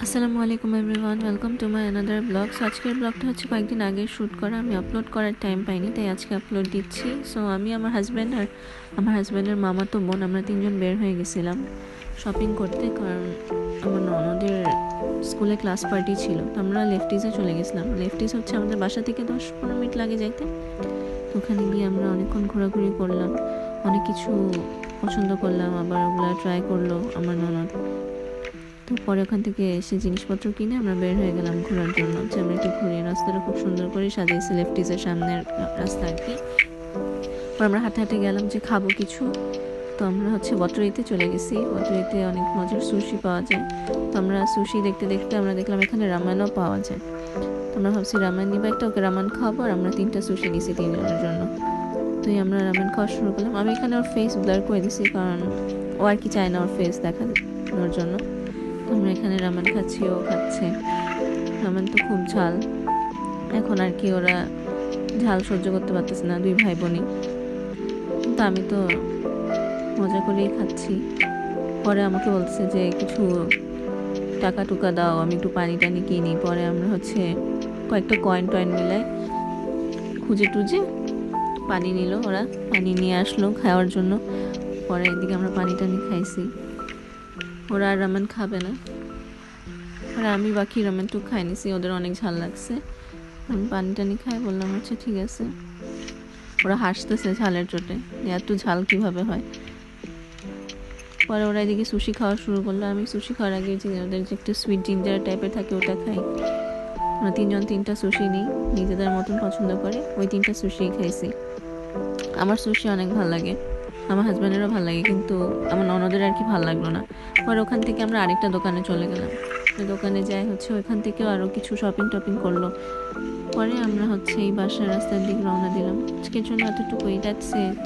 আসসালামু আলাইকুম everyone, welcome to my another blog. So আজকের ব্লগটা হচ্ছে কয়েকদিন আগে শ্যুট করা, আমি আপলোড করার টাইম পাইনি, তাই আজকে আপলোড দিচ্ছি। সো আমি, আমার হাজব্যান্ড আর আমার হাজব্যান্ডের মামাতো বোন, আমরা তিনজন বের হয়ে গেছিলাম শপিং করতে, কারণ আমার ননদের স্কুলে ক্লাস পার্টি ছিল। তো আমরা লেফটিসে চলে গেছিলাম। লেফটিস হচ্ছে আমাদের বাসা থেকে 10-15 মিনিট লাগে যাইতে। তো ওখানে গিয়ে আমরা অনেকক্ষণ ঘোরাঘুরি করলাম, অনেক কিছু পছন্দ করলাম, আবার ওগুলো ট্রাই করলো আমার ননদ। তো পরে ওখান থেকে এসে জিনিসপত্র কিনে আমরা বের হয়ে গেলাম ঘোরার জন্য, যে আমরা একটু ঘুরে। রাস্তাটা খুব সুন্দর করে সাজিয়েছে, লেফটিসের সামনের রাস্তা আর কি। পর আমরা হাঁটে হাঁটে গেলাম যে খাবো কিছু। তো আমরা হচ্ছে বটরিতে চলে গেছি। বটরিতে অনেক মজার সুশি পাওয়া যায়। তো আমরা সুশি দেখতে দেখতে আমরা দেখলাম এখানে রামায়ণও পাওয়া যায়। তো আমরা ভাবছি রামায়ণ নিবা একটা, ওকে রামায়ণ খাওয়াবো। আর আমরা 3টা সুশি নিছি 3 জনের জন্য। তো আমরা রামায়ণ খাওয়া শুরু করলাম। আমি এখানে ওর ফেস ব্লার করে দিছি, কারণ ও আর কি চায় না ওর ফেস দেখানোর জন্য। আমরা এখানে রামেন খাচ্ছি, ও খাচ্ছে। রামেন তো খুব ঝাল, এখন আর কি ওরা ঝাল সহ্য করতে পারতেছে না, 2 ভাই বোনই। কিন্তু আমি তো মজা করেই খাচ্ছি। পরে আমাকে বলছে যে কিছু টাকা টুকা দাও, আমি একটু পানি টানি কিনি। পরে আমরা হচ্ছে কয়েকটা কয়েন টয়েন মিলাই খুঁজে টুজে পানি নিল ওরা, পানি নিয়ে আসলো খাওয়ার জন্য। পরে এদিকে আমরা পানি টানি খাইছি। ওরা আর রামেন খাবে না, আর আমি বাকি রামেনটুকু খাই নিছি, ওদের অনেক ঝাল লাগছে। আমি পানি টানি খাই, বললাম আচ্ছা ঠিক আছে। ওরা হাসতেছে ঝালের চোটে, এত ঝাল কিভাবে হয়। পরে ওরা এদিকে সুশি খাওয়া শুরু করলো। আমি সুশি খাওয়ার আগে যে ওদের যে একটা সুইট জিঞ্জার টাইপের থাকে ওটা খাই। আমরা 3জন 3টা সুশি নিই, নিজেদের মতন পছন্দ করে ওই 3টা সুশি খাইছি। আমার সুশি অনেক ভালো লাগে, আমার হাজব্যান্ডেরও ভালো লাগে, কিন্তু আমার ননদের আর কি ভালো লাগলো না। পরে ওখান থেকে আমরা আরেকটা দোকানে চলে গেলাম। ওই দোকানে যাই হচ্ছে ওইখান থেকেও আরও কিছু শপিং টপিং করলো। পরে আমরা হচ্ছে এই বাসার রাস্তার দিকে রওনা দিলাম। আজকের জন্য এতটুকুই, দ্যাটস ইট।